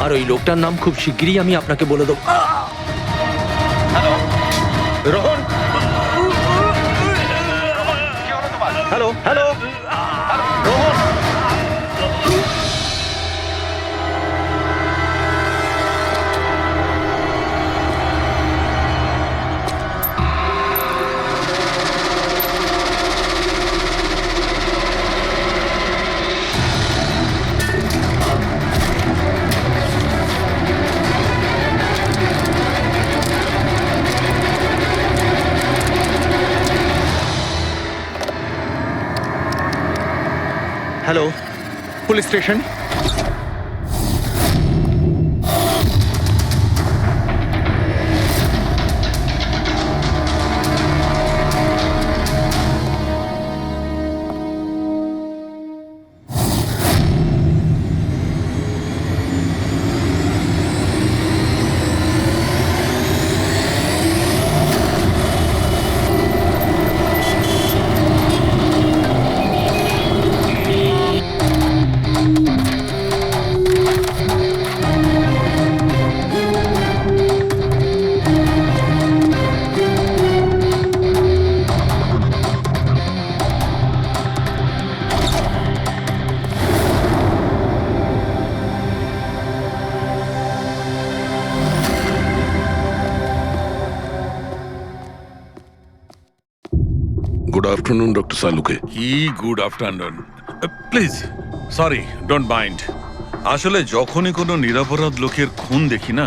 আর ওই লোকটার নাম খুব শিগগিরই আমি আপনাকে বলে দেবো। Hello Rohan, hello hello Rohan. Hello, police station. Good afternoon doctor Saluke. কি good afternoon. Please sorry, don't mind. আসলে যখনই কোনো নিরপরাধ লোকের খুন দেখি না,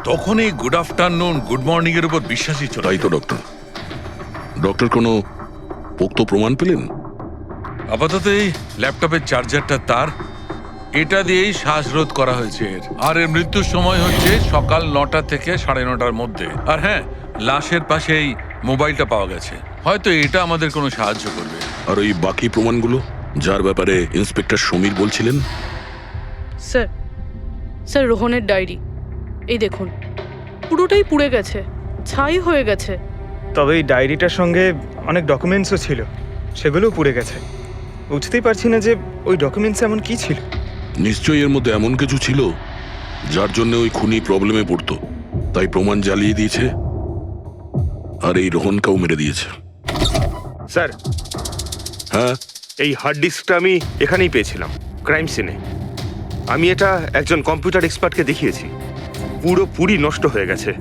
তখনই গুড আফটারনুন গুড মর্নিং এর উপর বিশ্বাসই চলে। তাই তো ডক্টর। ডক্টর কোনো পোক্ত প্রমাণ পেলেন? আপাতত এই ল্যাপটপের চার্জারটা তার, এটা দিয়েই শ্বাসরোধ করা হয়েছে এর। আর এর মৃত্যুর সময় হচ্ছে সকাল 9টা থেকে 9:30টার মধ্যে। আর হ্যাঁ, লাশের পাশে এই মোবাইলটা পাওয়া গেছে। হয়তো এটা আমাদের কোনো সাহায্য করবে। আর ওই বাকি প্রমাণগুলো যার ব্যাপারে ইন্সপেক্টর সমীর বলছিলেন? স্যার, স্যার রোহনের ডায়েরি এই দেখুন, পুরোটাই পুড়ে গেছে, ছাই হয়ে গেছে। তবে এই ডায়েরিটার সঙ্গে অনেক ডকুমেন্টসও ছিল, সেগুলোও পুড়ে গেছে। বুঝতেই পারছি না যে ওই ডকুমেন্টস এমন কি ছিল। নিশ্চয়ই এর মধ্যে এমন কিছু ছিল যার জন্য ওই খুনি প্রবলেমে পড়তো, তাই প্রমাণ জ্বালিয়ে দিয়েছে আর এই রোহনকেও মেরে দিয়েছে। স্যার, হ্যাঁ, এই হার্ড ডিস্কটা আমি এখানেই পেয়েছিলাম, ক্রাইম সিনে। আমি এটা একজন কম্পিউটার এক্সপার্টকে দেখিয়েছি। পুরোপুরি নষ্ট হয়ে গেছে,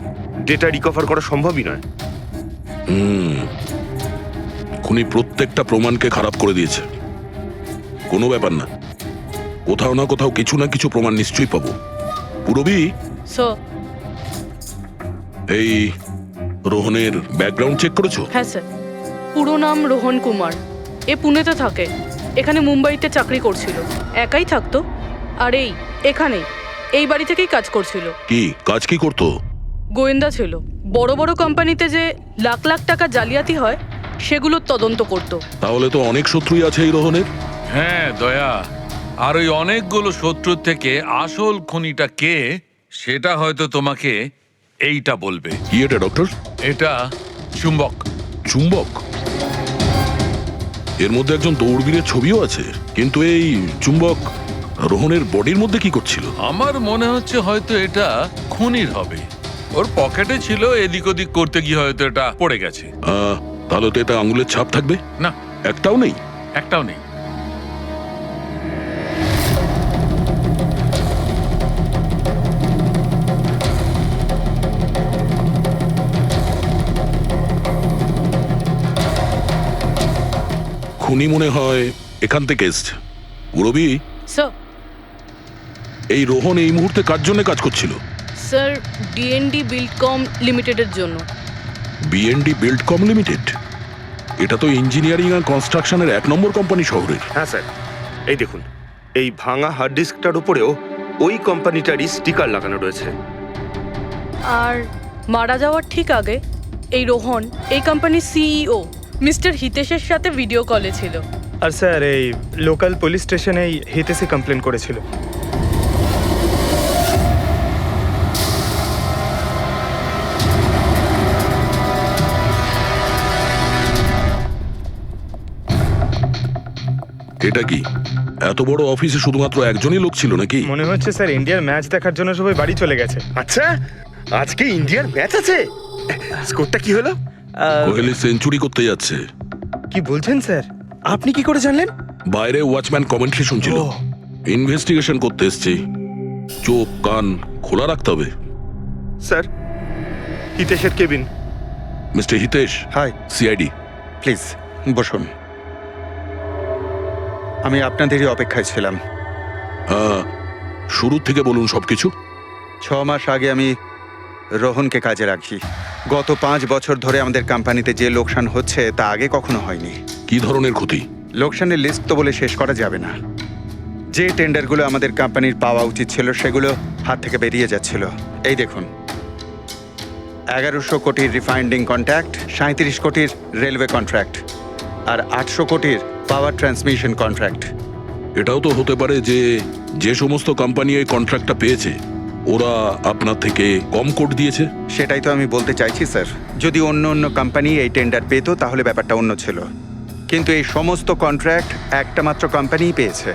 ডেটা রিকভার করা সম্ভবই নয়। খুনি প্রত্যেকটা প্রমাণকে খারাপ করে দিয়েছে। কোনো ব্যাপার না, কোথাও না কোথাও কিছু না কিছু প্রমাণ নিশ্চয়ই পাবো। পুরবি, স্যার। এই রোহনের ব্যাকগ্রাউন্ড চেক করেছো? হ্যাঁ স্যার, পুরো নাম রোহন কুমার। এ পুনেতে থাকে, এখানে মুম্বাইতে চাকরি করছিল, একাই থাকতো। আর এখানেই এই বাড়ি থেকেই কাজ করছিল। কি কাজ কি করতো? গোয়েন্দা ছিল। বড় বড় কোম্পানিতে যে লাখ লাখ টাকা জালিয়াতি হয় সেগুলোর তদন্ত করতো। তাহলে তো অনেক শত্রুই আছে এই রোহনের। হ্যাঁ দয়া, আর ওই অনেকগুলো শত্রুর থেকে আসল খুনিটা কে সেটা হয়তো তোমাকে এইটা বলবে। কি এটা ডক্টর? এটা চুম্বক। চুম্বক? এর মধ্যে একজন দৌড়বীরের ছবিও আছে, কিন্তু এই চুম্বক রোহনের বডির মধ্যে কি করছিল? আমার মনে হচ্ছে হয়তো এটা খুনির হবে। ওর পকেটে ছিল, এদিক ওদিক করতে গিয়ে হয়তো এটা পড়ে গেছে। তাহলে তো এটা আঙুলের ছাপ থাকবে। না, একটাও নেই। একটাও নেই। খুনি মনে হয় এখান থেকে এসছে। পুরবি, স্যার। এই রোহন এই মুহূর্তে কার জন্য কাজ করছিল? স্যার, ডিএনডি বিল্ডকম লিমিটেডের জন্য। BND Buildcom limited? এটা তো ইঞ্জিনিয়ারিং আর কনস্ট্রাকশনের 1 নম্বর কোম্পানি শহরের। হ্যাঁ স্যার, এই দেখুন, এই ভাঙা হার্ড ডিস্কটার উপরেও ওই কোম্পানিটারই স্টিকার লাগানো রয়েছে। আর মারা যাওয়ার ঠিক আগে এই রোহন এই কোম্পানির সিইও মিস্টার হিতেশের সাথে ভিডিও কলে ছিল। আর স্যার, এই লোকাল পুলিশ স্টেশনেই হিতেশই কমপ্লেন করেছিল। এটা কি এত বড় অফিসে শুধুমাত্র একজনই লোক ছিল নাকি? মনে হচ্ছে স্যার ইন্ডিয়ার ম্যাচ দেখার জন্য সবাই বাড়ি চলে গেছে। আচ্ছা, আজকে ইন্ডিয়ার ম্যাচ আছে। স্কোরটা কি হলো? কোহলি সেঞ্চুরি করতে যাচ্ছে। কি বলছেন স্যার? আপনি কি করে জানলেন? বাইরে ওয়াচম্যান কমেন্ট্রি শুনছিল। ও। ইনভেস্টিগেশন করতে এসছি, চোখ কান খোলা রাখতে হবে। স্যার, হিতেশের cabin. Mister Hitesh, hi, CID. Please বসুন। আমি আপনাদেরই অপেক্ষায় ছিলাম। শুরু থেকে বলুন সবকিছু। 6 মাস আগে আমি রোহনকে কাজে রাখি। গত 5 বছর ধরে আমাদের কোম্পানিতে যে লোকসান হচ্ছে তা আগে কখনো হয়নি। কি ধরনের ক্ষতি? লোকসানের লিস্ট তো বলে শেষ করা যাবে না। যে টেন্ডারগুলো আমাদের কোম্পানির পাওয়া উচিত ছিল সেগুলো হাত থেকে বেরিয়ে যাচ্ছিল। এই দেখুন, 1100 কোটির রিফাইন্ডিং কন্ট্রাক্ট, 37 কোটির রেলওয়ে কন্ট্রাক্ট, আর 800 কোটির পাওয়ার ট্রান্সমিশন কন্ট্রাক্ট। এটাও তো হতে পারে যে যে সমস্ত কোম্পানি এই কন্ট্রাক্টটা পেয়েছে ওরা আপনার থেকে কম কোট দিয়েছে। সেটাই তো আমি বলতে চাইছি স্যার। যদি অন্য অন্য কোম্পানি এই টেন্ডার পেতো তাহলে ব্যাপারটা অন্য ছিল, কিন্তু এই সমস্ত কন্ট্রাক্ট একটা মাত্র কোম্পানিই পেয়েছে।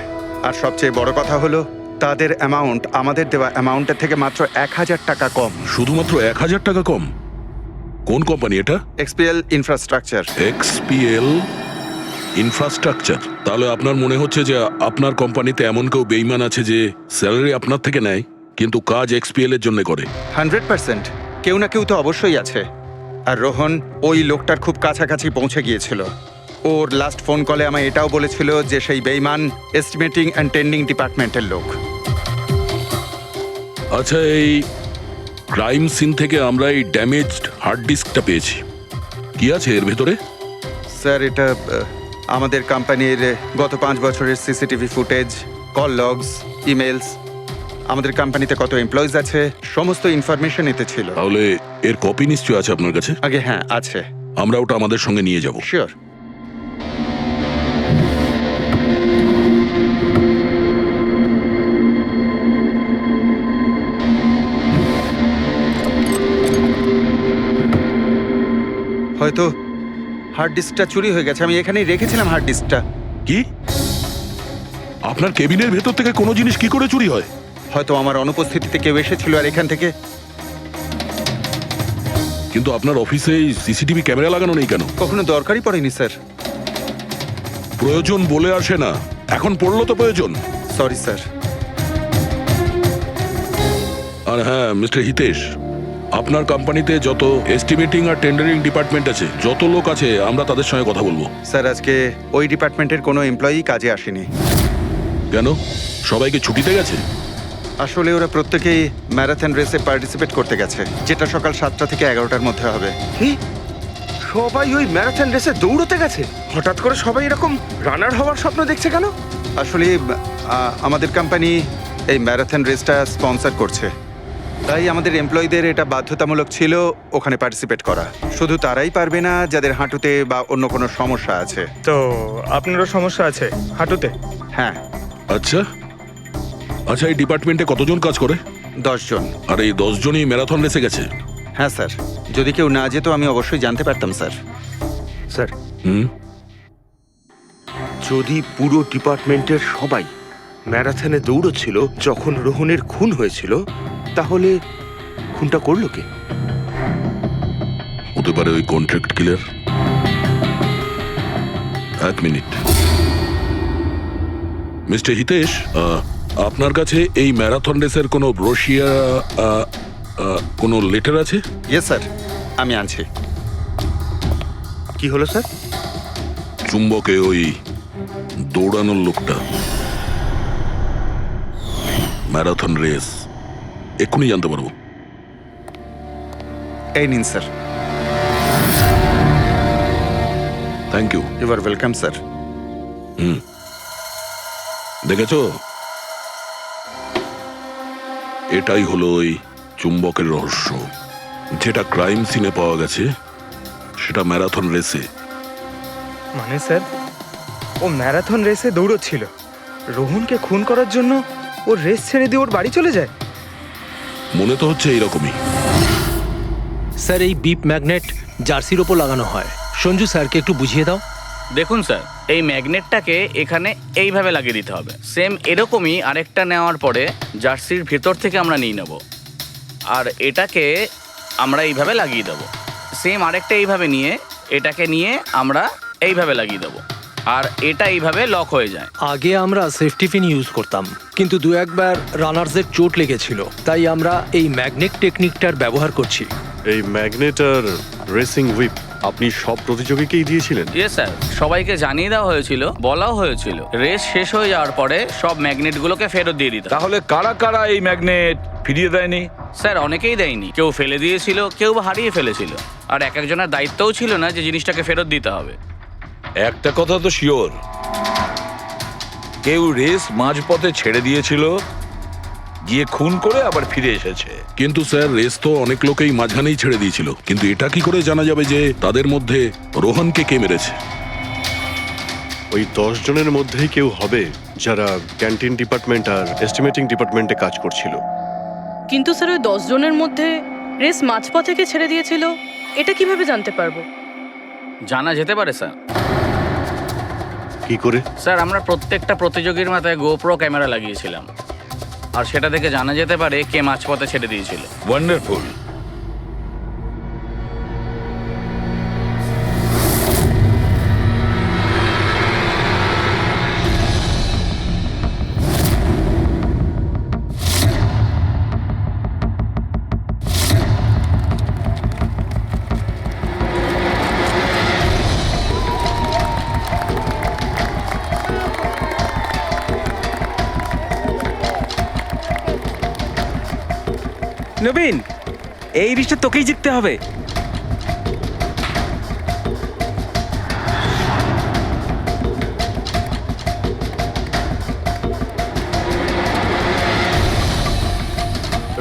আর সবচেয়ে বড় কথা হলো তাদের অ্যামাউন্ট আমাদের দেওয়া অ্যামাউন্টের থেকে মাত্র 1000 টাকা কম। শুধুমাত্র 1000 টাকা কম? কোন কোম্পানি এটা? XPL infrastructure. XPL infrastructure. তাহলে আপনার মনে হচ্ছে যে আপনার কোম্পানিতে এমন কেউ বেইমান আছে যে স্যালারি আপনার থেকে নেয় কিন্তু কাজ এক্সপিএল এর জন্য করে? 100% কেউ না কেউ তো অবশ্যই আছে। আর রোহন ওই লোকটার খুব কাছাকাছি পৌঁছে গিয়েছিল। ওর লাস্ট ফোন কলে আমায় এটাও বলেছিল যে সেই বেইমান এস্টিমেটিং অ্যান্ড টেন্ডিং ডিপার্টমেন্টের লোক। আচ্ছা, এই ক্রাইম সিন থেকে আমরা এই ড্যামেজড হার্ড ডিস্কটা পেয়েছি। কি আছে এর ভেতরে? স্যার, এটা আমাদের কোম্পানির গত 5 বছরের CCTV footage, call logs, emails, আমাদের কোম্পানিতে কত এমপ্লয়িজ আছে, সমস্ত ইনফরমেশন এতে ছিল। তাহলে এর কপি নিশ্চয় আছে আপনার কাছে? আগে হ্যাঁ আছে। আমরা ওটা আমাদের সঙ্গে নিয়ে যাব। শিওর। হয়তো হার্ড ডিস্কটা চুরি হয়ে গেছে। আমি এখানেই রেখেছিলাম হার্ড ডিস্কটা। কি? আপনার কেবিনের ভেতর থেকে কোনো জিনিস কি করে চুরি হয়? হয়তো আমার অনুপস্থিতিতে কেউ এসেছিল আর এখান থেকে। কিন্তু আপনার অফিসে সিসিটিভি ক্যামেরা লাগানো নেই কেন? কখনো দরকারই পড়েনি স্যার। প্রয়োজন বলে আসে না, এখন পড়লো তো প্রয়োজন। Sorry sir. আর হ্যাঁ মিস্টার হিতেশ, আপনার কোম্পানিতে যত এস্টিমেটিং আর টেন্ডারিং ডিপার্টমেন্ট আছে, যত লোক আছে, আমরা তাদের সঙ্গে কথা বলবো। স্যার, আজকে ওই ডিপার্টমেন্টের কোনো এমপ্লয়ি কাজে আসেনি। কেন? সবাইকে ছুটিতে গেছে? আসলে ওরা প্রত্যেকেই ম্যারাথন রেসে পার্টিসিপেট করতে গেছে, যেটা সকাল 7টা থেকে 11টার মধ্যে হবে। কি? সবাই ওই ম্যারাথন রেসে দৌড়তে গেছে? হঠাৎ করে সবাই এরকম রানার হওয়ার স্বপ্ন দেখছে কেন? আসলে আমাদের কোম্পানি এই ম্যারাথন রেসটা স্পন্সর করছে, তাই আমাদের এমপ্লয়ীদের এটা বাধ্যতামূলক ছিল ওখানে পার্টিসিপেট করা। শুধু তারাই পারবে না যাদের হাঁটুতে বা অন্য কোনো সমস্যা আছে। তো আপনারও সমস্যা আছে হাঁটুতে? হ্যাঁ। আচ্ছা আচ্ছা, এই ডিপার্টমেন্টে কতজন কাজ করে? 10 জন। আর এই 10 জনই ম্যারাথন রেসে গেছে? হ্যাঁ স্যার, যদি কেউ না যেত আমি অবশ্যই জানতে পারতাম স্যার। স্যার, হুম, যদি পুরো ডিপার্টমেন্টের সবাই ম্যারাথনে দৌড়চ্ছিল যখন রোহনের খুন হয়েছিল, তাহলে খুনটা করলো কে? হতে পারে ওই কন্ট্রাক্ট কিলার। এক মিনিট মিস্টার হিতেশ, আপনার কাছে এই ম্যারাথন রেসের কোনো ব্রোশিয়া, কোনো লেটার আছে? ইয়েস স্যার, আমি আনছি। কি হলো স্যার? চুম্বকে ওই দৌড়ানোর লোকটা, ম্যারাথন রেস, এক্ষুনি জানতে পারবো। এই নিন sir. Thank you. You are welcome sir. দেখেছো, এটাই হলো ওই চুম্বকের রহস্য। যেটা ক্রাইম সিনে পাওয়া গেছে সেটা ম্যারাথন রেসে। মানে স্যার, ও ম্যারাথন রেসে দৌড়চ্ছিল, রোহনকে খুন করার জন্য ও রেস ছেড়ে দিয়ে ওর বাড়ি চলে যায়? মনে তো হচ্ছে এইরকমই। স্যার, এই বিপ ম্যাগনেট জার্সির ওপর লাগানো হয়। সঞ্জু স্যারকে একটু বুঝিয়ে দাও। দেখুন স্যার, এই ম্যাগনেটটাকে এখানে এইভাবে লাগিয়ে দিতে হবে। সেম এরকমই আরেকটা নেওয়ার পরে জার্সির ভেতর থেকে আমরা নিয়ে নেব, আর এটাকে আমরা এইভাবে লাগিয়ে দেবো। সেম আরেকটা এইভাবে নিয়ে এটাকে নিয়ে আমরা এইভাবে লাগিয়ে দেবো, আর এটা এইভাবে লক হয়ে যায়। আগে আমরা সেফটি পিন ইউজ করতাম, কিন্তু দু একবার রানার্সের চোট লেগেছিল, তাই আমরা এই ম্যাগনেট টেকনিকটার ব্যবহার করছি। এই ম্যাগনেট আর রেসিং হুইপ আপনি সব প্রতিযোগীকেই দিয়েছিলেন? ইয়েস স্যার, সবাইকে জানিয়ে দেওয়া হয়েছিল, বলাও হয়েছিল রেস শেষ হয়ে যাওয়ার পরে সব ম্যাগনেটগুলোকে ফেরত দিয়ে দিতে। তাহলে কারা কারা এই ম্যাগনেট ফিরিয়ে দেয়নি? স্যার অনেকেই দেয়নি, কেউ ফেলে দিয়েছিল, কেউ বা হারিয়ে ফেলেছিল, আর এক একজনের দায়িত্বও ছিল না যে জিনিসটাকে ফেরত দিতে হবে। একটা কথা তো শিওর, কেউ রেস মাঝপথে ছেড়ে দিয়েছিল, গিয়ে খুন করে আবার ফিরে এসেছে। কিন্তু স্যার রেস তো অনেক লোকেই মাঝখানেই ছেড়ে দিয়েছিল, কিন্তু এটা কি করে জানা যাবে যে তাদের মধ্যে রোহনকে কে মেরেছে? ওই 10 জনের মধ্যেই কেউ হবে যারা ক্যান্টিন ডিপার্টমেন্ট আর এস্টিমেটিং ডিপার্টমেন্টে কাজ করছিল। কিন্তু স্যার ওই 10 জনের মধ্যে রেস মাঝপথ থেকে ছেড়ে দিয়েছিল, এটা কিভাবে জানতে পারবো? জানা যেতে পারে স্যার। কি করে? স্যার আমরা প্রত্যেকটা প্রতিযোগীর মাথায় গোপ্রো ক্যামেরা লাগিয়েছিলাম, আর সেটা থেকে জানা যেতে পারে কে মাঝপথে ছেড়ে দিয়েছিল। ওয়ান্ডারফুল। নবীন, এই রিশটা তোকেই জিততে হবে।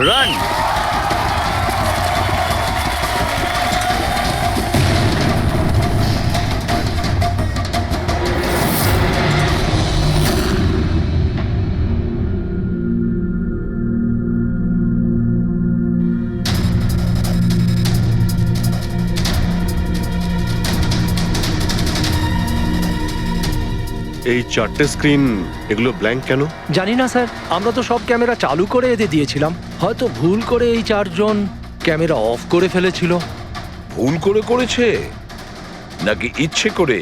রান। এই 4টে স্ক্রিন, এগুলো ব্ল্যাঙ্ক কেন? জানি না স্যার, আমরা তো সব ক্যামেরা চালু করে এদের দিয়েছিলাম, হয়তো ভুল করে এই 4 জন ক্যামেরা অফ করে ফেলেছিল। ভুল করে করেছে নাকি ইচ্ছে করে?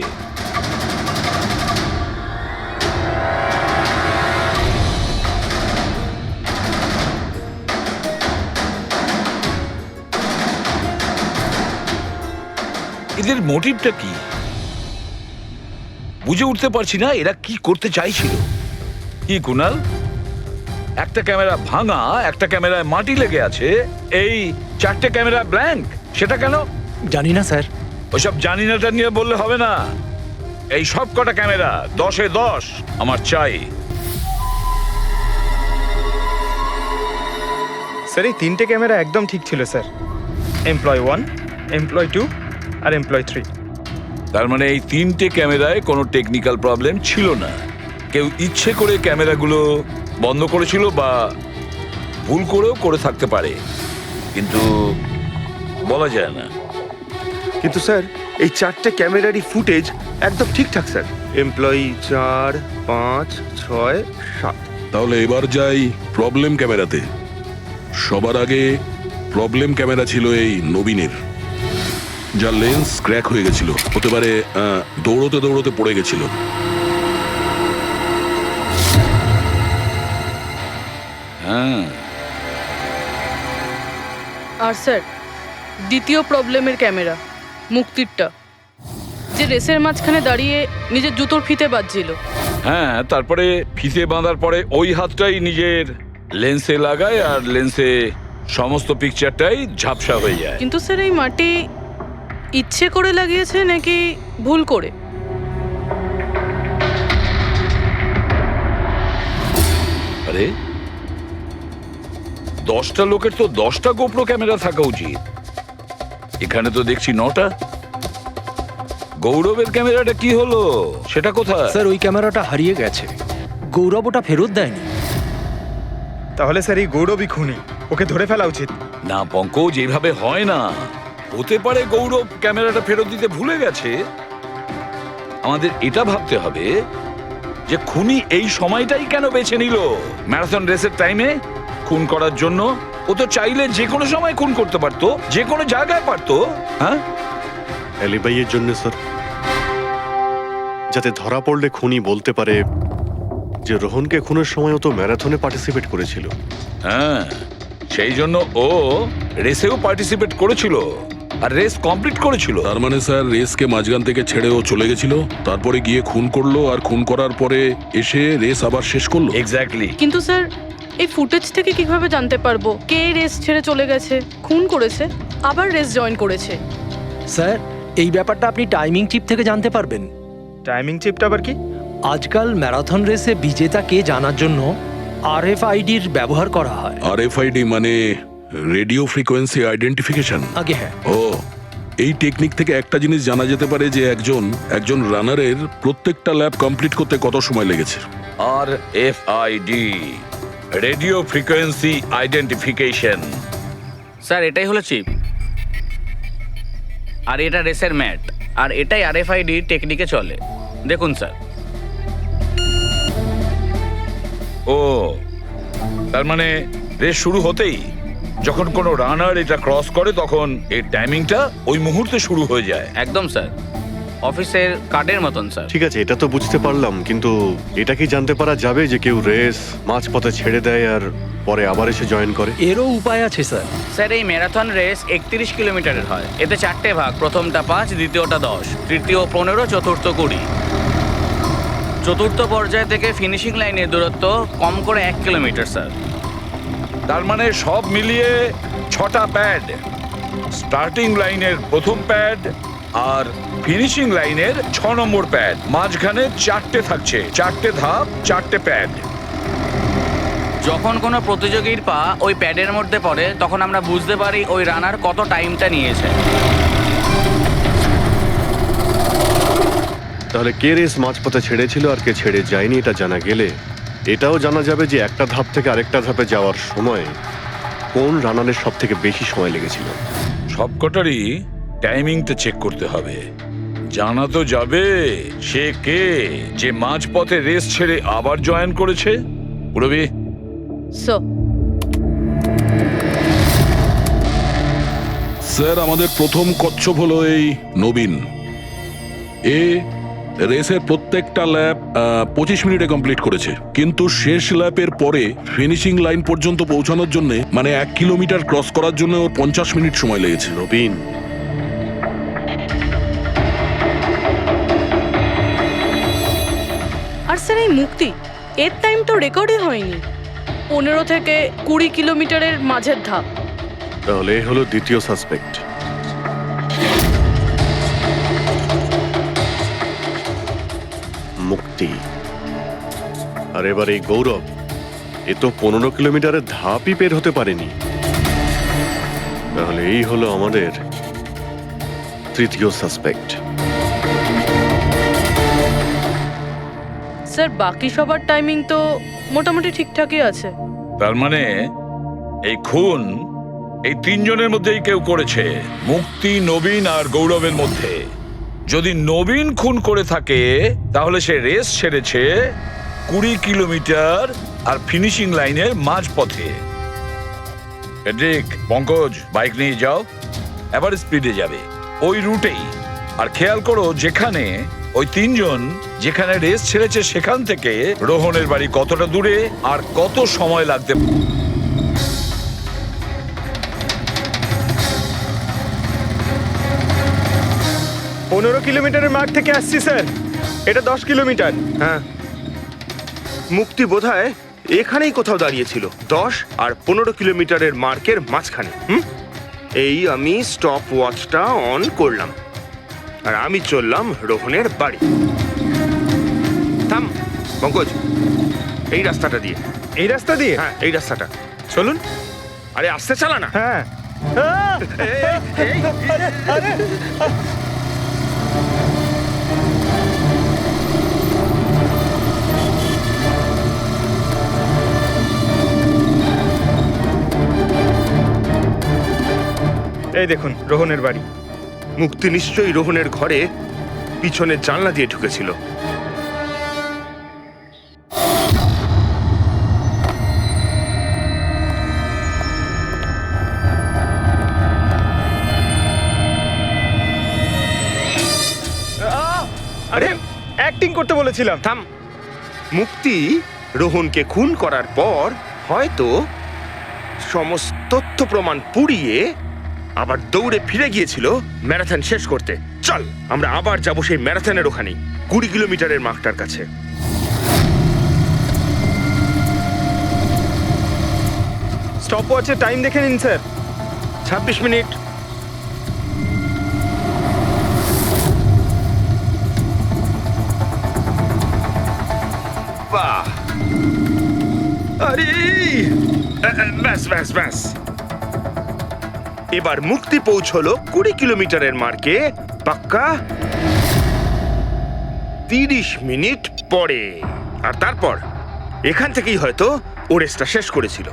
এদের মোটিভটা কি বুঝে উঠতে পারছি না, এরা কি করতে চাইছিল। কি কুনাল, একটা ক্যামেরা ভাঙা, একটা ক্যামেরায় মাটি লেগে আছে, এই 4টে ক্যামেরা ব্ল্যাঙ্ক, সেটা কেন? জানি না স্যার। ওইসব জানি নাটা নিয়ে বললে হবে না। এই সব কটা ক্যামেরা 10-এ 10 আমার চাই। স্যার এই 3টে ক্যামেরা একদম ঠিক ছিল স্যার। এমপ্লয় 1, এমপ্লয় 2 আর এমপ্লয় 3। তার মানে এই 3টে ক্যামেরায় কোনো টেকনিক্যাল প্রবলেম ছিল না। কেউ ইচ্ছে করে ক্যামেরাগুলো বন্ধ করেছিল বা ভুল করেও করে থাকতে পারে, কিন্তু বলা যায় না। কিন্তু স্যার এই 4টে ক্যামেরারই ফুটেজ একদম ঠিকঠাক স্যার। এমপ্লয়ি 4, 5, 6, 7। তাহলে এবার যাই প্রবলেম ক্যামেরাতে। সবার আগে প্রবলেম ক্যামেরা ছিল এই নবীনের, যার লেন্স ক্র্যাক হয়ে গেছিল, হতে পারে দৌড়তে দৌড়তে পড়ে গেছিল। হ্যাঁ, আর স্যার দ্বিতীয় প্রবলেমের ক্যামেরা, মুক্তিরটা, যে রেসের মাঝখানে দাঁড়িয়ে নিজের জুতোর ফিতে বাজছিল। হ্যাঁ, তারপরে ফিতে বাঁধার পরে ওই হাতটাই নিজের লেন্সে লাগায়, আর লেন্সে সমস্ত পিকচারটাই ঝাপসা হয়ে যায়। কিন্তু স্যার এই মাটি ইচ্ছে করে লাগিয়েছে নাকি ভুল করে? আরে 10টা লোকের তো 10টা গোপ্রো ক্যামেরা থাকা উচিত, এখানে তো দেখছি 9টা। গৌরবের ক্যামেরাটা কি হলো, সেটা কোথায়? স্যার ওই ক্যামেরাটা হারিয়ে গেছে, গৌরব ওটা ফেরত দেয়নি। তাহলে স্যার এই গৌরবই খুনি, ওকে ধরে ফেলা উচিত। না পঙ্কজ, এইভাবে হয় না। হতে পারে গৌরব ক্যামেরাটা ফেরত দিতে ভুলে গেছে, আমাদের এটা ভাবতে হবে যে খুনি এই সময়টাই কেন বেছে নিল ম্যারাথন রেসের টাইমে খুন করার জন্য। ও তো চাইলে যে কোনো সময় খুন করতে পারতো, যে কোনো জায়গায় পারতো। হ্যাঁ, অ্যালিবাইয়ের জন্য স্যার, যাতে ধরা পড়লে খুনি বলতে পারে যে রোহনকে খুনের সময় ও তো ম্যারাথনে পার্টিসিপেট করেছিল। হ্যাঁ, সেই জন্য ও রেসেও পার্টিসিপেট করেছিল আর রেস কমপ্লিট করেছিল। তার মানে স্যার রেসকে মাঝখান থেকে ছেড়ে ও চলে গেছিল, তারপরে গিয়ে খুন করলো, আর খুন করার পরে এসে রেস আবার শেষ করলো। এক্স্যাক্টলি। কিন্তু স্যার এই ফুটেজ থেকে কিভাবে জানতে পারবো কে রেস ছেড়ে চলে গেছে, খুন করেছে, আবার রেস জয়েন করেছে? স্যার এই ব্যাপারটা আপনি টাইমিং চিপ থেকে জানতে পারবেন। টাইমিং চিপটা আবার কি? আজকাল ম্যারাথন রেসে বিজেতা কে জানার জন্য RFIDর ব্যবহার করা হয়। RFID মানে রেডিও ফ্রিকোয়েন্সি আইডেন্টিফিকেশন। আগে হ্যাঁ, ও, এই টেকনিক থেকে একটা জিনিস জানা যেতে পারে যে একজন রানারের প্রত্যেকটা ল্যাব কমপ্লিট করতে কত সময় লেগেছে। RFID, radio frequency identification. Sir এটাই হলো চিপ, আর এটা রেসের ম্যাট, আর এটাই RFID টেকনিকে চলে। দেখুন স্যার। ও, তার মানে রেস শুরু হতেই যখন কোনো রানার এটা ক্রস করে তখন এই টাইমিংটা ওই মুহূর্তে শুরু হয়ে যায়। একদম স্যার, অফিসের কার্ডের মতন স্যার। ঠিক আছে, এটা তো বুঝতে পারলাম, কিন্তু এটা কি জানতে পারা যাবে যে কেউ রেস মাঝপথে ছেড়ে দেয় আর পরে আবার এসে জয়েন করে? এরও উপায় আছে স্যার। স্যার এই ম্যারাথন রেস 31 কিলোমিটারের হয়। এতে 4টে ভাগ, প্রথমটা 5, দ্বিতীয়টা 10, তৃতীয় 15, চতুর্থ 20। চতুর্থ পর্যায় থেকে ফিনিশিং লাইনের দূরত্ব কম করে 1 কিলোমিটার স্যার। তার মানে সব মিলিয়ে 6টা প্যাড, স্টার্টিং লাইনের প্রথম প্যাড আর ফিনিশিং লাইনের 6 নম্বর প্যাড, মাঝখানে 4টে থাকছে, 4টে ধাপ, 4টে প্যাড। যখন কোনো প্রতিযোগীর পা ওই প্যাডের মধ্যে পড়ে তখন আমরা বুঝতে পারি ওই রানার কত টাইমটা নিয়েছে। তাহলে কে রেস মাঝপথে ছেড়েছিল আর কে ছেড়ে যায়নি এটা জানা গেলে এটাও জানা যাবে যে একটা ধাপ থেকে আরেকটা ধাপে যাওয়ার সময় কোন রানারের সব থেকে বেশি সময় লেগেছিল। সবকটারই টাইমিংটা চেক করতে হবে। জানা তো যাবে সে কে যে মাঝপথে রেস ছেড়ে আবার জয়েন করেছে। পুরবি, স্যার আমাদের প্রথম কচ্ছপ হলো এই নবীন। এ রেসের প্রত্যেকটা ল্যাপ 25 মিনিটে কমপ্লিট করেছে, কিন্তু শেষ ল্যাপের পরে ফিনিশিং লাইন পর্যন্ত পৌঁছানোর জন্য মানে 1 কিলোমিটার ক্রস করার জন্য ওর 50 মিনিট সময় লেগেছে। নবীন, আর স্যার এই মুক্তি, এর টাইম তো রেকর্ডই হয়নি। 15 থেকে 20 কিলোমিটারের মাঝের ধাপ। তাহলে এ হলো দ্বিতীয় সাসপেক্ট। মুক্তি। আর এবার এই গৌরব, এ তো 15 কিলোমিটারের ধাপই বের হতে পারেনি। তাহলে এই হলো আমাদের তৃতীয় সাসপেক্ট। স্যার বাকি সবার টাইমিং তো মোটামুটি ঠিকঠাকই আছে। তার মানে এই খুন এই 3 জনের মধ্যেই কেউ করেছে, মুক্তি, নবীন আর গৌরবের মধ্যে। যদি নবীন খুন করে থাকে তাহলে সে রেস ছেড়েছে 20 কিলোমিটার আর ফিনিশিং লাইনের মাঝপথে। হেড্রিক, পঙ্কজ, বাইক নিয়ে যাও, এবার স্পিডে যাবে ওই রুটেই। আর খেয়াল করো যেখানে ওই 3 জন যেখানে রেস ছেড়েছে সেখান থেকে রোহনের বাড়ি কতটা দূরে আর কত সময় লাগতে। 15 কিলোমিটারের মাঠ থেকে আসছি স্যার, এটা 10 কিলোমিটার। হ্যাঁ, মুক্তি বোধহয় এখানেই কোথাও দাঁড়িয়েছিল, 10 আর 15 কিলোমিটারের মার্কের মাঝখানে। এই আমি স্টপ ওয়াচটা অন করলাম আর আমি চললাম রোহনের বাড়ি। থাম পঙ্কজ, এই রাস্তাটা দিয়ে। এই রাস্তা দিয়ে? হ্যাঁ, এই রাস্তাটা। চলুন। আরে আস্তে চালা না। হ্যাঁ। এই দেখুন রোহনের বাড়ি। মুক্তি নিশ্চয়ই রোহনের ঘরে পিছনের জানলা দিয়ে ঢুকেছিল। আরে অ্যাক্টিং করতে বলেছিলাম। থাম। মুক্তি রোহনকে খুন করার পর হয়তো সমস্ত তথ্য প্রমাণ পুড়িয়ে আবার দৌড়ে ফিরে গিয়েছিল ম্যারাথন শেষ করতে। চল আমরা আবার যাব সেই ম্যারাথনের ওখানে 20 কিলোমিটারের মার্কটার কাছে। স্টপ ওয়াচের টাইম দেখে নিন স্যার। 26 মিনিট। বাহ, আরে ব্যাস ব্যাস ব্যাস। এবার মুক্তি পৌঁছলো 20 কিলোমিটারের মার্কে পাক্কা 30 মিনিট পরে। আর তারপর এখান থেকেই হয়তো ও রেসটা শেষ করেছিল।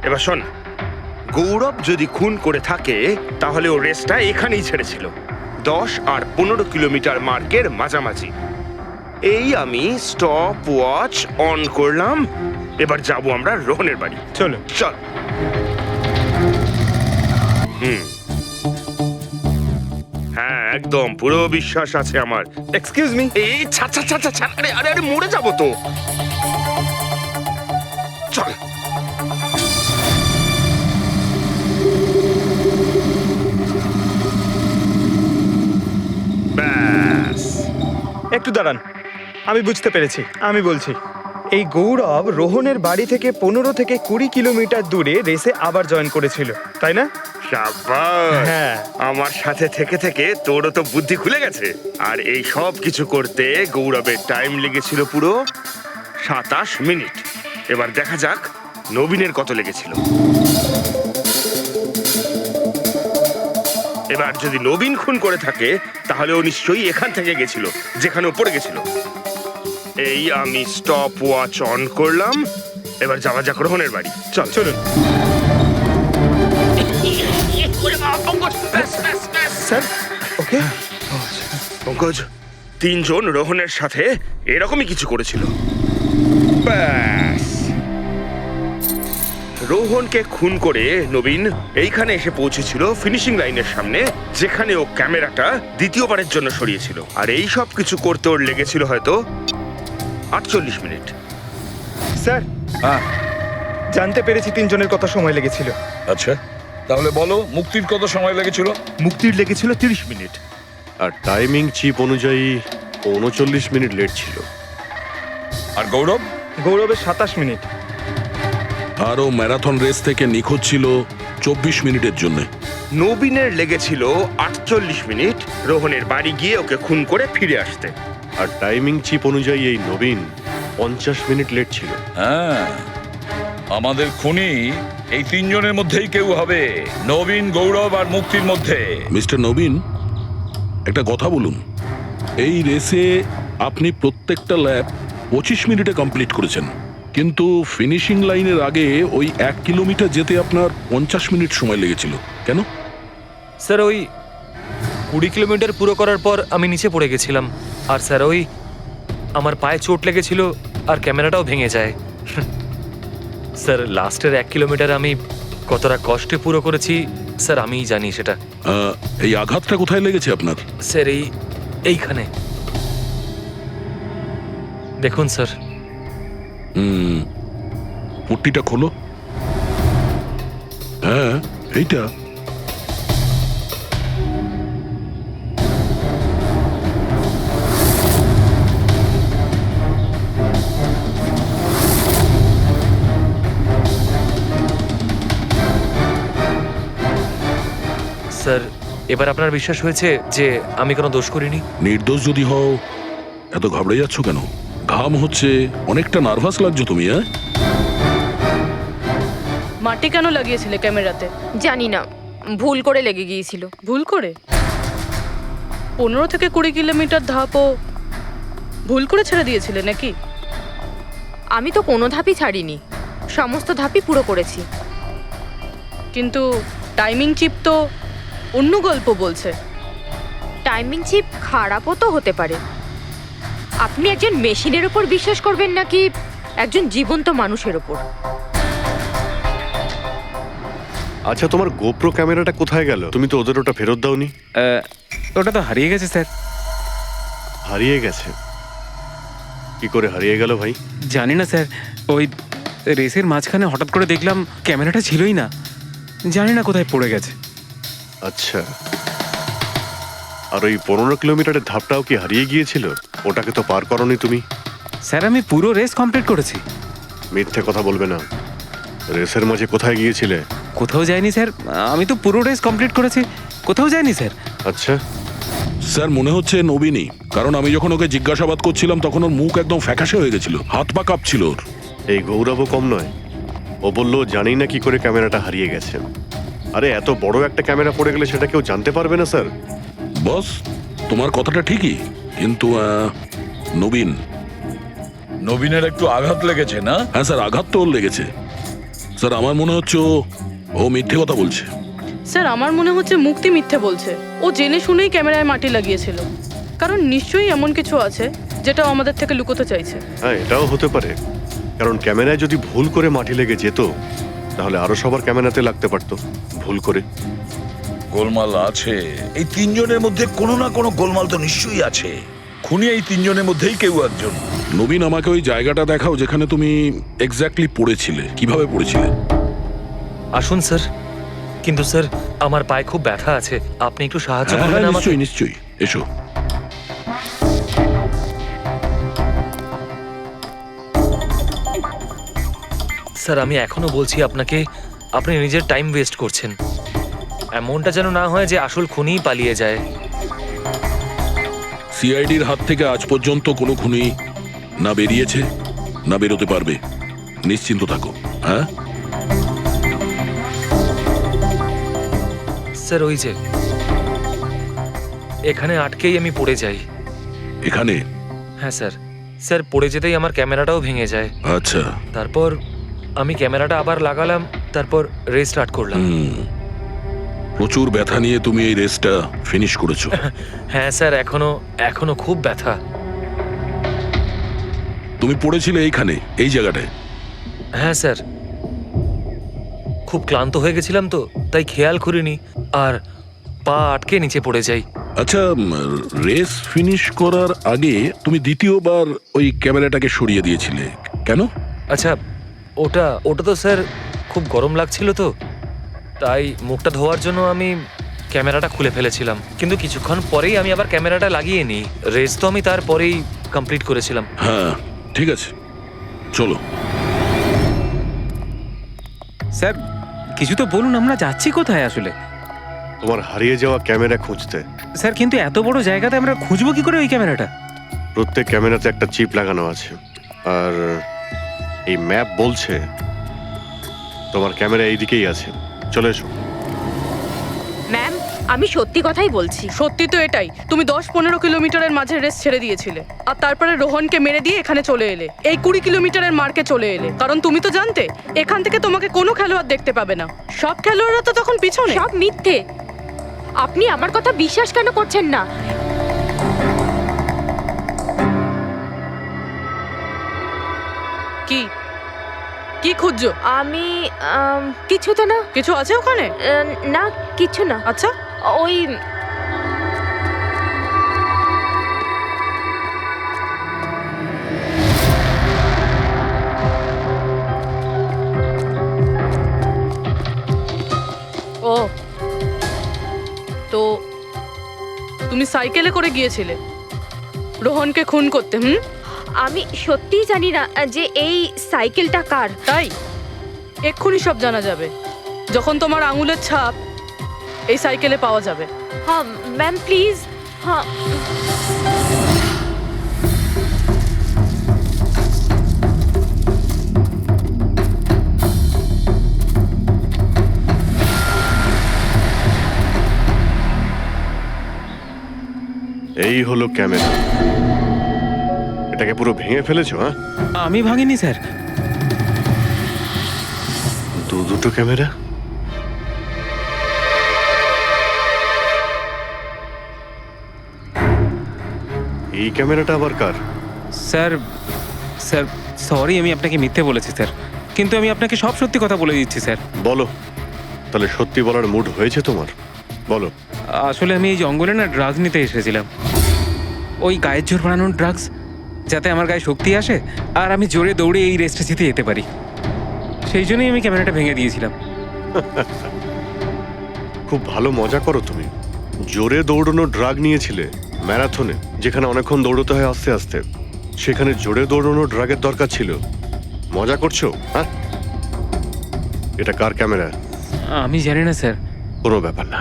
এবার শোন, গৌরব যদি খুন করে থাকে তাহলে ও রেসটা এখানেই ছেড়েছিল 10 আর 15 কিলোমিটার মার্কের মাঝামাঝি। এই আমি স্টপ ওয়াচ অন করলাম। এবার যাব আমরা রোহনের বাড়ি। চলো। চল। হ্যাঁ, একদম পুরো বিশ্বাস আছে আমার। Excuse me. এই ছাড় ছাড় ছাড় ছাড়, ছাড়। আরে আরে আরে মরে যাবো তো। চল। ব্যাস। একটু দাঁড়ান, আমি বুঝতে পেরেছি। আমি বলছি, এই গৌরব রোহনের বাড়ি থেকে 15 থেকে 20 কিলোমিটার দূরে রেসে আবার জয়েন করেছিল, তাই না? শাবাশ। হ্যাঁ। আমার সাথে থেকে থেকে তোরও তো বুদ্ধি খুলে গেছে। আর এই সব কিছু করতে গৌরবের টাইম লেগেছিল পুরো 27 মিনিট। এবার দেখা যাক নবীনের কত লেগেছিল। এবার যদি নবীন খুন করে থাকে তাহলে ও নিশ্চয়ই এখান থেকে গেছিল, যেখানে ও পড়ে গেছিল। এই আমি স্টপ ওয়াচ অন করলাম। এবার যাওয়া যাক রোহনের বাড়ি। চল। চলুন স্যার। ওকে। পঙ্কজ, 3 জন রোহনের সাথে এরকমই কিছু করেছিল। ব্যাস। রোহনকে খুন করে নবীন এইখানে এসে পৌঁছেছিল ফিনিশিং লাইনের সামনে, যেখানে ও ক্যামেরাটা দ্বিতীয়বারের জন্য সরিয়েছিল। আর এই সব কিছু করতে ওর লেগেছিল হয়তো 48 মিনিট। স্যার, জানতে পেরেছি 3 জনের কত সময় লেগেছিল। আচ্ছা, তাহলে বলো মুক্তির কত সময় লেগেছিল? মুক্তির লেগেছিল 30 মিনিট। আর টাইমিং চিপ অনুযায়ী 39 মিনিট লেট ছিল। আর গৌরব? গৌরবের 27 মিনিট। আরও ম্যারাথন রেস থেকে নিখোঁজ ছিল 24 মিনিটের জন্য। নবীনের লেগেছিল 48 মিনিট রোহনের বাড়ি গিয়ে ওকে খুন করে ফিরে আসতে। আর টাইমিং চিপ অনুযায়ী এই নবীন 50 মিনিট লেট ছিল। হ্যাঁ, আমাদের খুনি এই 3 জনের মধ্যেই কেউ হবে, নবীন, গৌরব আর মুক্তির মধ্যে। মিস্টার নবীন, একটা কথা বলুন। এই রেসে আপনি প্রত্যেকটা ল্যাপ 25 মিনিটে কমপ্লিট করেছেন, কিন্তু ফিনিশিং লাইনের আগে ওই 1 কিলোমিটার যেতে আপনার 50 মিনিট সময় লেগেছিল। কেন? স্যার, ওই 20 কিলোমিটার পুরো করার পর আমি নিচে পড়ে গেছিলাম। আর স্যার, ওই আমার পায়ে চোট লেগেছিল আর ক্যামেরাটাও ভেঙে যায়। স্যার, লাস্টের 1 কিলোমিটার আমি কতটা কষ্টে পুরো করেছি স্যার আমিই জানি সেটা। এই আঘাতটা কোথায় লেগেছে আপনার? স্যার, এইখানে দেখুন স্যার। পট্টিটা খোলো। হ্যাঁ, এইটা। স্যার, এবার আপনার বিশ্বাস হয়েছে যে আমি কোনো দোষ করিনি? নির্দোষ যদি হও এত ঘাবড়ে যাচ্ছ কেন? ঘাম হচ্ছে, অনেকটা নার্ভাস লাগছো তুমি। হ্যাঁ, মাটি কেন লাগিয়েছিলে ক্যামেরাতে? জানি না, ভুল করে লেগে গিয়েছিল। ভুল করে? 15 থেকে 20 কিলোমিটার ধাপও ভুল করে ছেড়ে দিয়েছিলে নাকি? আমি তো কোনো ধাপই ছাড়িনি, সমস্ত ধাপই পুরো করেছি। কিন্তু টাইমিং চিপ তো অন্য গল্প বলছে। টাইমিং চিপ খারাপও তো হতে পারে। আপনি একজন মেশিনের উপর বিশ্বাস করবেন নাকি একজন জীবন্ত মানুষের উপর? আচ্ছা, তোমার গোপ্রো ক্যামেরাটা কোথায় গেল? তুমি তো ওদের ওটা ফেরত দাওনি। ওটা তো হারিয়ে গেছে স্যার। হারিয়ে গেছে? কি করে হারিয়ে গেল ভাই? জানি না স্যার, ওই রেসের মাঝখানে হঠাৎ করে দেখলাম ক্যামেরাটা ছিলই না, জানি না কোথায় পড়ে গেছে। আচ্ছা, আর ওই 15 কিলোমিটারের ধাপটাও কি হারিয়ে গিয়েছিল? ওটাকে তো পার করনি তুমি। স্যার আমি পুরো রেস কমপ্লিট করেছি। মিথ্যে কথা বলবে না। রেসের মাঝে কোথায় গিয়েছিলে? কোথাও যায়নি স্যার, আমি তো পুরো রেস কমপ্লিট করেছি, কোথাও যায়নি স্যার। আচ্ছা, স্যার মনে হচ্ছে নবীনই, কারণ আমি যখন ওকে জিজ্ঞাসাবাদ করছিলাম তখন ওর মুখ একদম ফ্যাকাশে হয়ে গেছিল, হাত পা কাঁপছিল ওর। এই গৌরবও কম নয়। ও বললো জানি না কি করে ক্যামেরাটা হারিয়ে গেছে। আরে এত বড় একটা ক্যামেরা পড়ে গেলে সেটা কেউ জানতে পারবে না স্যার। বস, তোমার কথাটা ঠিকই, কিন্তু নবীন। নবীনের একটু আঘাত লেগেছে না? হ্যাঁ স্যার, আঘাত তো ওর লেগেছে। স্যার আমার মনে হচ্ছে ও মিথ্যে কথা বলছে। স্যার আমার মনে হচ্ছে মুক্তি মিথ্যে বলছে। ও জেনে শুনেই ক্যামেরায় মাটি লাগিয়েছিল, কারণ নিশ্চয়ই এমন কিছু আছে যেটা ও আমাদের থেকে লুকোতে চাইছে। হ্যাঁ, এটাও হতে পারে, কারণ ক্যামেরায় যদি ভুল করে মাটি লেগে যেত তাহলে আরো সবার ক্যামেরাতে লাগতে পারতো ভুল করে। গোলমাল আছে, এই তিনজনের মধ্যে কোনো না কোনো গোলমাল তো নিশ্চয়ই আছে। খুনি এই তিনজনের মধ্যেই কেউ একজন। নবীন, আমাকে ওই জায়গাটা দেখাও যেখানে তুমি এক্স্যাক্টলি পড়েছিলে। কিভাবে পড়েছিলে? আসুন স্যার। কিন্তু স্যার আমার পায়ে খুব ব্যথা আছে, আপনি একটু সাহায্য করবেন আমাকে? নিশ্চয়ই নিশ্চয়ই, এসো। স্যার আমি এখনো বলছি আপনাকে, আপনি নিজের টাইম ওয়েস্ট করছেন। এমনটা যেন না হয় যে আসল খুনিই পালিয়ে যায়। সিআইডির হাত থেকে আজ পর্যন্ত কোনো খুনি না বেরিয়েছে না বেরোতে পারবে। নিশ্চিন্ত থাকো। হ্যাঁ স্যার, ওই যে এখানে আটকেই আমি পড়ে যাই। এখানে? হ্যাঁ স্যার। স্যার পড়ে যেতেই আমার ক্যামেরাটাও ভেঙে যায়। আচ্ছা। তারপর আমি ক্যামেরাটা আবার লাগালাম, তারপর রেস স্টার্ট করলাম। প্রচুর ব্যথা নিয়ে তুমি এই রেসটা ফিনিশ করেছো। হ্যাঁ স্যার, এখনো খুব ব্যথা। তুমি পড়েছিলে এইখানে, এই জায়গাটায়? হ্যাঁ স্যার, খুব ক্লান্ত হয়ে গেছিলাম তো, তাই খেয়াল করিনি আর পা আটকে নিচে পড়ে যাই। আচ্ছা, রেস ফিনিশ করার আগে তুমি দ্বিতীয়বার ওই ক্যামেরাটাকে সরিয়ে দিয়েছিলে কেন? আচ্ছা, ওটা তো স্যার খুব গরম লাগছিল তো, তাই মুখটা ধোয়ার জন্য আমি ক্যামেরাটা খুলে ফেলেছিলাম। কিন্তু কিছুক্ষণ পরেই আমি আবার ক্যামেরাটা লাগিয়ে নিই। রেস তো আমি তারপরেই কমপ্লিট করেছিলাম। হ্যাঁ ঠিক আছে, চলো। স্যার কিছু তো বলুন, আমরা যাচ্ছি কোথায় আসলে? তোমার হারিয়ে যাওয়া ক্যামেরা খুঁজতে। স্যার কিন্তু এত বড় জায়গাতে আমরা খুঁজবো কি করে ওই ক্যামেরাটা? প্রত্যেক ক্যামেরাতে একটা চিপ লাগানো আছে, আর এই ম্যাপ বলছে তোমার ক্যামেরা এইদিকেই আছে। চলে এসো। ম্যাম, আমি সত্যি কথাই বলছি। সত্যি তো এটাই, তুমি 10-15 কিলোমিটারের মাঝে রেস ছেড়ে দিয়েছিলে, আর তারপরে রোহনকে মেরে দিয়ে এখানে চলে এলে, এই 20 কিলোমিটারের মার্কে চলে এলে। কারণ তুমি তো জানতে এখান থেকে তোমাকে কোনো খেলোয়াড় দেখতে পাবে না। সব খেলোয়াড়রা তো তখন পিছনে। সব মিথ্যে। আপনি আমার কথা বিশ্বাস কেন করছেন না? কি কি খুঁজছো? আমি কিছু তো না। কিছু আছে ওখানে? না, কিছু না। আচ্ছা, ওই ও তো তুমি সাইকেলে করে গিয়েছিলে রোহনকে খুন করতে? আমি সত্যিই জানি না যে এই সাইকেলটা কার। তাই এক্ষুনি সব জানা যাবে যখন তোমার আঙুলের ছাপ এই সাইকেলে পাওয়া যাবে। হ্যাঁ ম্যাম, প্লিজ। হ্যাঁ এই হলো ক্যামেরা। এটাকে পুরো ভেঙে ফেলেছো? হ্যাঁ, আমি ভাঙিনি স্যার। দুটো ক্যামেরা এই ক্যামেরাটা আবার কার? স্যার স্যার সরি, আমি আপনাকে মিথ্যে বলেছি স্যার, কিন্তু আমি আপনাকে সব সত্যি কথা বলে দিচ্ছি স্যার। বলো, তাহলে সত্যি বলার মুড হয়েছে তোমার? বলো। আসলে আমি এই জঙ্গলে না ড্রাগস নিতে এসেছিলাম, ওই গায়ের জোর বানানোর ড্রাগস, যাতে আমার গায়ে শক্তি আসে আর আমি জোরে দৌড়ে এই রেসটা জিতে যেতে পারি। সেই জন্যই আমি ক্যামেরাটা ভেঙে দিয়েছিলাম। খুব ভালো মজা করো তুমি। জোরে দৌড়ানো ড্রাগ নিয়েছিলে ম্যারাথনে, যেখানে অনেকক্ষণ দৌড়তে হয় আস্তে আস্তে, সেখানে জোরে দৌড়ানো ড্রাগের দরকার ছিল। মজা করছো? হ্যাঁ, এটা কার ক্যামেরা? আমি জানি না স্যার। কোনো ব্যাপার না,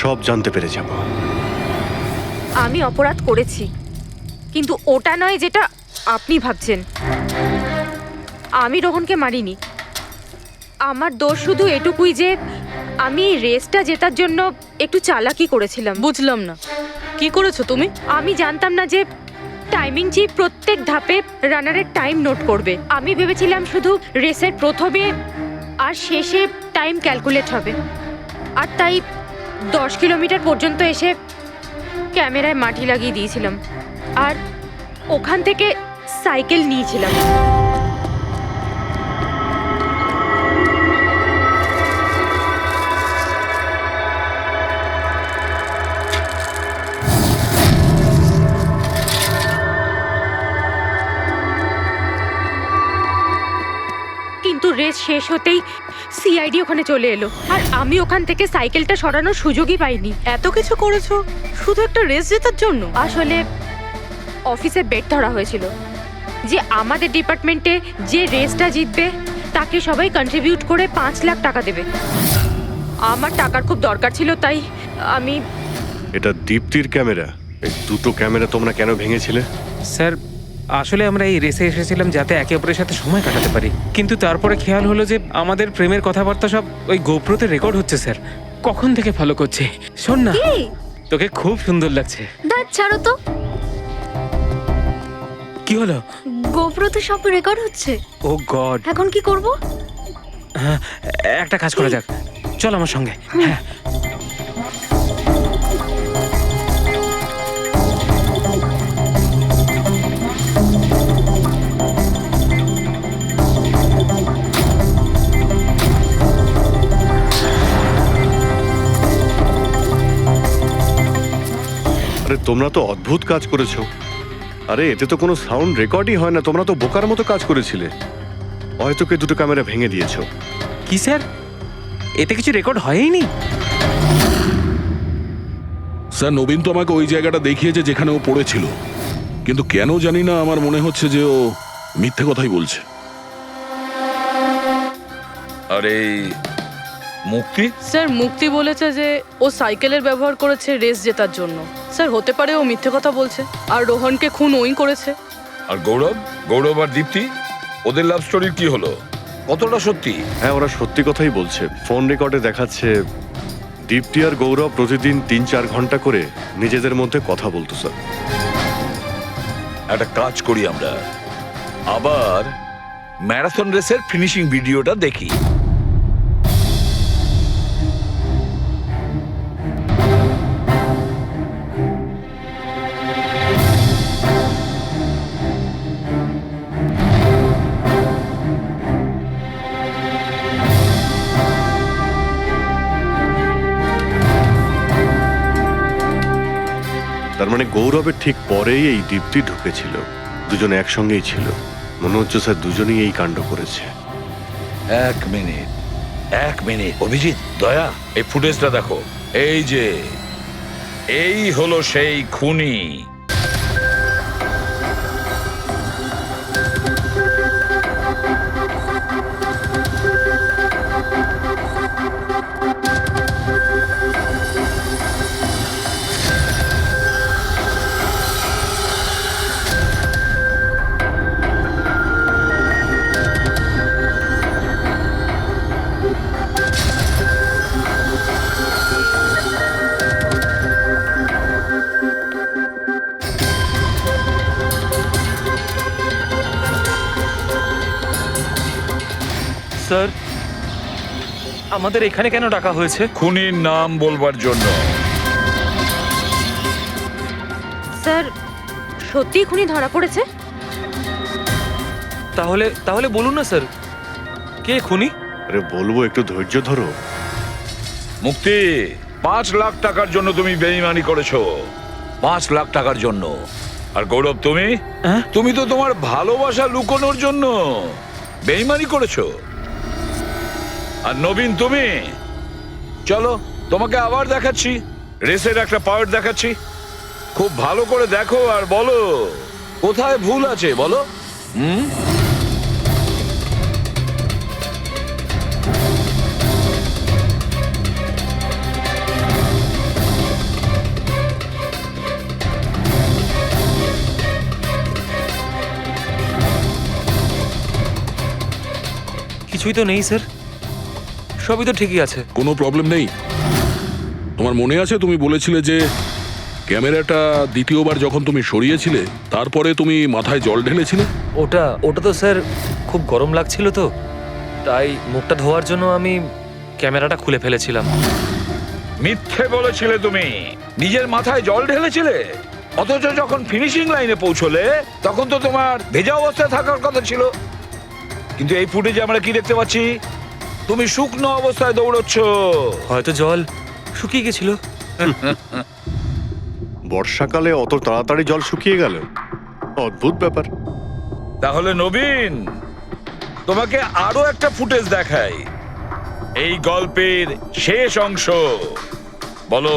সব জানতে পেরে যাব। আমি অপরাধ করেছি, কিন্তু ওটা নয় যেটা আপনি ভাবছেন। আমি রোহনকে মারিনি। আমার দোষ শুধু এটুকুই যে আমি এই রেসটা জেতার জন্য একটু চালাকি করেছিলাম। বুঝলাম না, কি করেছো তুমি? আমি জানতাম না যে টাইমিং চিপ প্রত্যেক ধাপে রানারের টাইম নোট করবে। আমি ভেবেছিলাম শুধু রেসের প্রথমে আর শেষে টাইম ক্যালকুলেট হবে, আর তাই 10 কিলোমিটার পর্যন্ত এসে ক্যামেরায় মাটি লাগিয়ে দিয়েছিলাম আর ওখান থেকে সাইকেল নিয়েছিলাম। কিন্তু রেস শেষ হতেই সিআইডি ওখানে চলে এলো আর আমি ওখান থেকে সাইকেলটা সরানোর সুযোগই পাইনি। এত কিছু করেছো শুধু একটা রেস জেতার জন্য? আসলে অফিসে বেট ধরা হয়েছিল যে আমাদের ডিপার্টমেন্টে যে রেসটা জিতবে তাকে সবাই কন্ট্রিবিউট করে 5 লাখ টাকা দেবে। আমার টাকার খুব দরকার ছিল, তাই আমি... এটা দীপ্তির ক্যামেরা। এই দুটো ক্যামেরা তোমরা কেন ভেঙেছিলে? স্যার আসলে আমরা এই রেসে এসেছিলাম যাতে একে অপরের সাথে সময় কাটাতে পারি, কিন্তু তারপরে খেয়াল হলো যে আমাদের প্রেমের কথাবার্তা সব ওই গোপ্রোতে রেকর্ড হচ্ছে স্যার। কখন থেকে ফলো করছে। শোন না, তোকে খুব সুন্দর লাগছে। দাঁত ছাড়ো তো। কি হলো? গোপ্রোতে সব রেকর্ড হচ্ছে। ও গড, এখন কি করব? হ্যাঁ, একটা কাজ করা যাক, চল আমার সঙ্গে। হ্যাঁ, আরে তোমরা তো অদ্ভুত কাজ করেছো। আরে এতে তো কোনো সাউন্ড রেকর্ডই হয় না। তোমরা তো বোকার মতো কাজ করেছিলে। হয়তো কে দুটো ক্যামেরা ভেঙে দিয়েছো। কি স্যার, এতে কিছু রেকর্ড হয়নি? স্যার নবীন তো আমাকে ওই জায়গাটা দেখিয়েছে যেখানে ও পড়েছিল, কিন্তু কেন জানি না আমার মনে হচ্ছে যে ও মিথ্যে কথাই বলছে। আরে মুক্তি, স্যার মুক্তি বলেছে যে ও সাইকেলের ব্যবহার করেছে রেস জেতার জন্য। স্যার হতে পারে ও মিথ্যে কথা বলছে আর রোহনকে খুন ওই করেছে। আর গৌরব আর দীপ্তি, ওদের লাভ স্টোরির কি হলো? কতটা সত্যি? হ্যাঁ, ওরা সত্যি কথাই বলছে। ফোন রেকর্ডে দেখাচ্ছে দীপ্তি আর গৌরব প্রতিদিন 3-4 ঘন্টা করে নিজেদের মধ্যে কথা বলতো। স্যার একটা কাজ করি, আমরা আবার ম্যারাথন রেসের ফিনিশিং ভিডিওটা দেখি। তার মানে গৌরবের ঠিক পরেই এই দীপ্তি ঢুকেছিল। দুজনে একসঙ্গেই ছিল। মনে হচ্ছে স্যার দুজনেই এই কাণ্ড করেছে। এক মিনিট অভিজিৎ, দয়া, এই ফুটেজটা দেখো। এই হলো সেই খুনি। স্যার আমাদের এখানে কেন ডাকা হয়েছে? খুনির নাম বলবার জন্য। স্যার সত্যিই খুনি ধরা পড়েছে? তাহলে তাহলে বলুন না স্যার, কে খুনি? আরে বলবো, একটু ধৈর্য ধরো। মুক্তি, 5 লাখ টাকার জন্য তুমি বেইমানি করেছো, 5 লাখ টাকার জন্য। আর গৌরব, তুমি তুমি তো তোমার ভালোবাসা লুকোনোর জন্য বেইমানি করেছো। আর নবীন, তুমি, চলো তোমাকে আবার দেখাচ্ছি, রেসের একটা পাওয়ার দেখাচ্ছি। খুব ভালো করে দেখো আর বলো কোথায় ভুল আছে, বলো। কিছুই তো নেই স্যার, সবই তো ঠিকই আছে। কোনো প্রবলেম নেই। তোমার মনে আছে তুমি বলেছিলে যে ক্যামেরাটা দ্বিতীয়বার যখন তুমি সরিয়েছিলে তারপরে তুমি মাথায় জল ঢেলেছিলে? ওটা তো স্যার খুব গরম লাগছিল, তো তাই মুখটা ধোয়ার জন্য আমি ক্যামেরাটা খুলে ফেলেছিলাম। মিথ্যে বলেছিলে তুমি, নিজের মাথায় জল ঢেলেছিলে। অথচ যখন ফিনিশিং লাইনে পৌঁছলে তখন তো তোমার ভেজা অবস্থায় থাকার কথা ছিল। কিন্তু এই ফুটেজে আমরা কি দেখতে পাচ্ছি? তুমি শুকনো অবস্থায় দৌড়চ্ছ। হয়তো জল শুকিয়ে গেছিল। বর্ষাকালে অত তাড়াতাড়ি জল শুকিয়ে গেল, অদ্ভুত ব্যাপার। তাহলে নবীন, তোমাকে আরো একটা ফুটেজ দেখাই, এই গল্পের শেষ অংশ। বলো,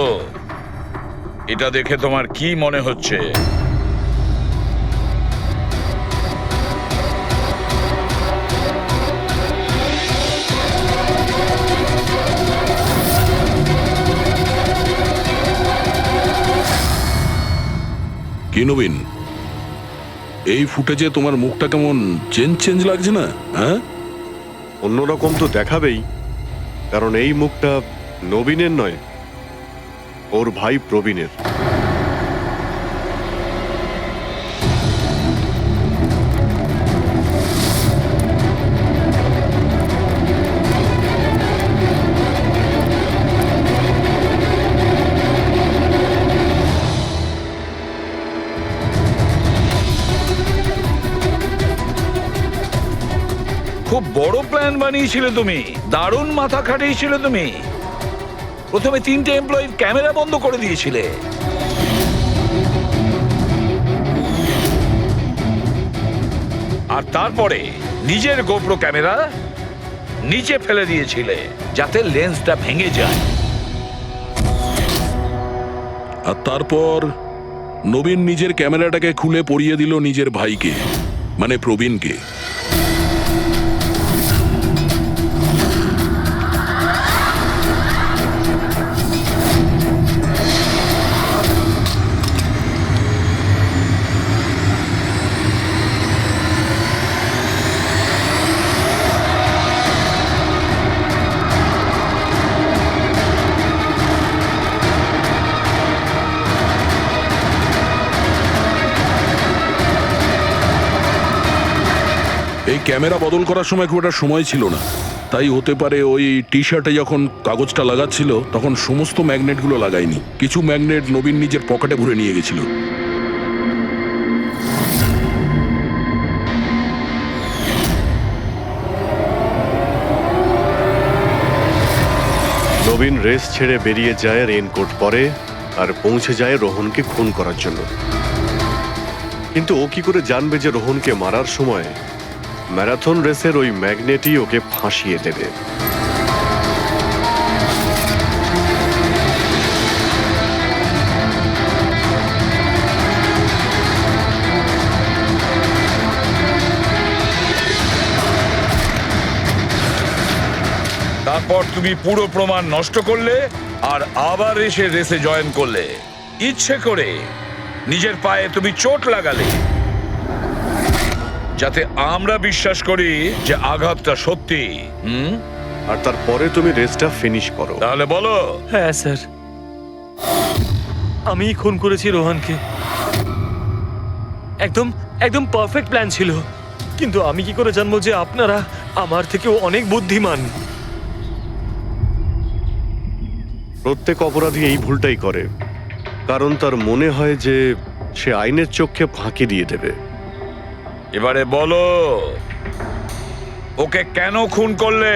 এটা দেখে তোমার কি মনে হচ্ছে? কি নবীন, এই ফুটেজে তোমার মুখটা কেমন চেঞ্জ লাগছে না? হ্যাঁ, অন্যরকম তো দেখাবেই, কারণ এই মুখটা নবীনের নয়, ওর ভাই প্রবীণের। খুব বড় প্ল্যান বানিয়েছিলে তুমি, দারুণ মাথা খাটিয়েছিলে তুমি। প্রথমে 3টে এমপ্লয়ির ক্যামেরা বন্ধ করে দিয়েছিলে, আর তারপরে নিজের গোপ্রো ক্যামেরা নিচে ফেলে দিয়েছিলে যাতে লেন্সটা ভেঙে যায়। আর তারপর নবীন নিজের ক্যামেরাটাকে খুলে পরিয়ে দিল নিজের ভাইকে, মানে প্রবীণকে। এই ক্যামেরা বদল করার সময় খুব একটা সময় ছিল না, তাই হতে পারে ওই টি শার্টে যখন কাগজটা লাগাচ্ছিল তখন সমস্ত ম্যাগনেটগুলো লাগায়নি, কিছু ম্যাগনেট নবীন নিজের পকেটে ভরে নিয়ে গেছিল। নবীন রেস ছেড়ে বেরিয়ে যায় রেইনকোট পরে আর পৌঁছে যায় রোহনকে খুন করার জন্য। কিন্তু ও কি করে জানবে যে রোহনকে মারার সময় ম্যারাথন রেসের ওই ম্যাগনেটই ওকে ফাঁসিয়ে দেবে? তারপর তুমি পুরো প্রমাণ নষ্ট করলে আর আবার এসে রেসে জয়েন করলে। ইচ্ছে করে নিজের পায়ে তুমি চোট লাগালে যাতে আমরা বিশ্বাস করি যে আঘাতটা সত্যি। আর তারপরে তুমি রেসটা ফিনিশ করো। তাহলে বলো। হ্যাঁ স্যার, আমি খুন করেছি রোহনকে। একদম একদম পারফেক্ট প্ল্যান ছিল, কিন্তু আমি কি করে জানবো যে আপনারা আমার থেকেও অনেক বুদ্ধিমান? প্রত্যেক অপরাধী এই ভুলটাই করে, কারণ তার মনে হয় যে সে আইনের চোখে ফাঁকি দিয়ে দেবে। এবারে বলো, ওকে কেন খুন করলে?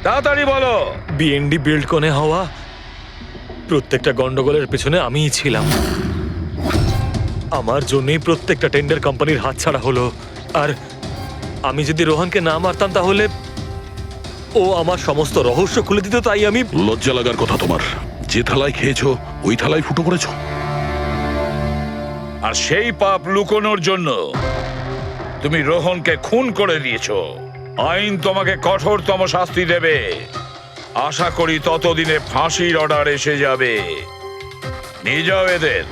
তাড়াতাড়ি বলো। বিএনডি বিল্ডকনে হওয়া প্রত্যেকটা গন্ডগোলের পেছনে আমিই ছিলাম। আমার জন্যই প্রত্যেকটা টেন্ডার কোম্পানির হাতছাড়া হলো। আর আমি যদি রোহনকে না মারতাম তাহলে ও আমার সমস্ত রহস্য খুলে দিত। তাই আমি লজ্জা লাগার কথা তোমার। যে থালায় খেয়েছো ওই থালায় ফুটো করেছো। আর সেই পাপ লুকোনোর জন্য তুমি রোহনকে খুন করে দিয়েছো। আইন তোমাকে কঠোরতম শাস্তি দেবে। আশা করি ততদিনে ফাঁসির অর্ডার এসে যাবে। নিয়ে যাও এদের।